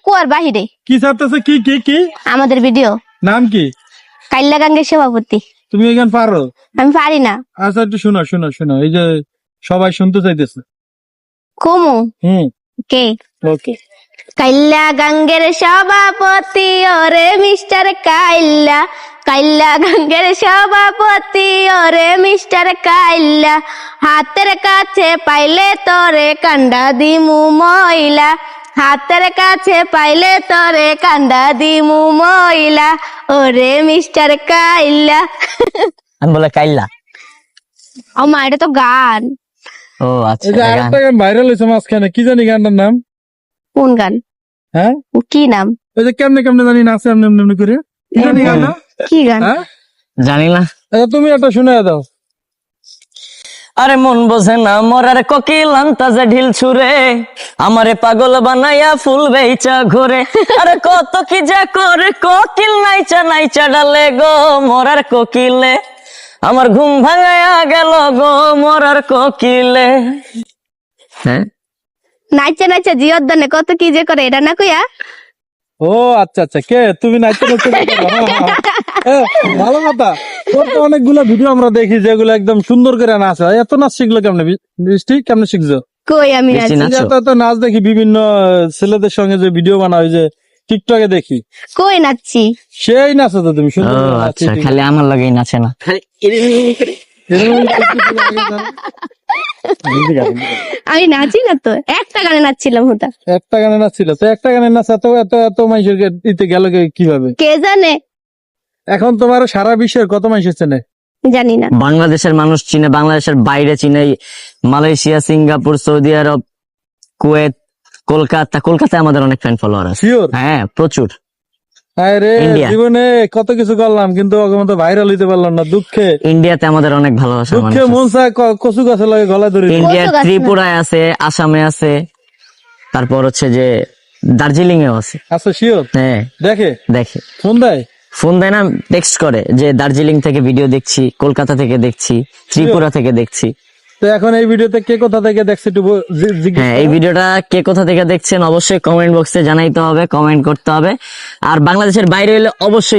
কুয়ার বাহিরে। কি ছাপতেছে? কি কি কি আমাদের ভিডিও নাম কি? কাইল্লা গাঙ্গের সভাপতি। তুমি এখান পারো? আমি পারি না। আচ্ছা একটু শোনো শোনো শোনো, এই যে সবাই শুনতে চাইতেছে। কুমু হুম, কে? ওকে। কাইল্লা গাঙ্গের সভাপতি ওরে মিস্টার কাইল্লা, কাইল্লা গাঙ্গের সভাপতি ওরে মিস্টার কাইল্লা, হাতের কাছে পাইলে তোরে কান্ডা দিমু ময়লা, হাতের কাছে পাইলে তোরে কান্ডা দিমু ময়লা, ওরে মিস্টার কাইল্লা। আমি বলে কাইল্লা। ও মা, এটা তো গান। ও আচ্ছা, এই যে আরেকটা গান ভাইরাল হয়েছে মাঝখানে, কি জানি গানটার নাম? কোন গান? হ্যাঁ, কি নাম? ওই যে কেমনে কেমনে জানি নাচে এমনি এমনি করে, কি জানি গান না? কি গান? হ্যাঁ, জানি না। আচ্ছা তুমি একটা শুনে দাও। আরে মন বোঝে না মরার কোকিল আন্তাজে ঢিল ছুরে, আমারে পাগল বানাইয়া ফুল বেচা ঘুরে। আরে কত কি যা করে কোকিল নাইচা নাইচা ডালে গো মরার কোকিলে, আমার ঘুম ভাঙায়া গেল গো মরার কোকিলে। হ্যাঁ, নাইচা নাইচা জিওর দানে কত কি যে করে, এটা না কইয়া? ও আচ্ছা আচ্ছা, কে তুমি? নাচতে নাচতে করো? হ্যাঁ, হ্যাঁ। ভালো কথা। তোর তো অনেকগুলো ভিডিও আমরা দেখি যেগুলো একদম সুন্দর করে নাচ হয়। এত নাচ শিখলো কেমনে বৃষ্টি? কেমনে শিখছো? কই আমি বেশি নাচি? নাচো? এত নাচ দেখি বিভিন্ন ছেলেদের সঙ্গে যে ভিডিও বানায়, যে টিকটকে দেখি, কই নাচছি? সেই নাচো তো তুমি ও সুন্দর করে নাচ আচ্ছা, শিখে। খালি আমার লাগেই নাচে না। এরকম কিছু লাগে না? আমি নাচি না তো, একটা গানে নাচছিলাম হুতা। একটা গানে নাচছিল তো, একটা গানে নাচ এত এত এত মানুষের দিতে গেল কিভাবে? কে জানে? এখন তোমার সারা বিশ্বের কত মানুষের চেনে? জানি না। বাংলাদেশের মানুষ চিনে, বাংলাদেশের বাইরে চিনে, মালয়েশিয়া, সিঙ্গাপুর, সৌদি আরব, কুয়েত, কলকাতা। কলকাতায় আমাদের অনেক ফ্যান ফলোয়ার আছে। শিওর? হ্যাঁ, প্রচুর। আরে ইন্ডিয়া। জীবনে কত কিছু করলাম কিন্তু ওকে মতো ভাইরাল হইতে পারলাম না, দুঃখে। ইন্ডিয়াতে আমাদের অনেক ভালোবাসা মানুষ দুঃখে আছে। মন চায় কচু গাছে লাগে গলায় ধরে। ইন্ডিয়ার কচু গাছ না। ত্রিপুরায় আছে, আসামে আছে, তারপর হচ্ছে যে দার্জিলিং এও আছে। আচ্ছা শিওর? হ্যাঁ, দেখে দেখে। ফোন দেয়? ফোন দেয় না, টেক্সট করে যে দার্জিলিং থেকে ভিডিও দেখছি, কলকাতা থেকে দেখছি, ত্রিপুরা থেকে দেখছি। তো এখন এই ভিডিওতে কে কোথা থেকে দেখছে একটু জিজ্ঞেস হ্যাঁ, এই করো। ভিডিওটা কে কোথা থেকে দেখছেন অবশ্যই কমেন্ট বক্সে জানাইতে হবে, কমেন্ট করতে হবে। আর বাংলাদেশের বাইরে হলে অবশ্যই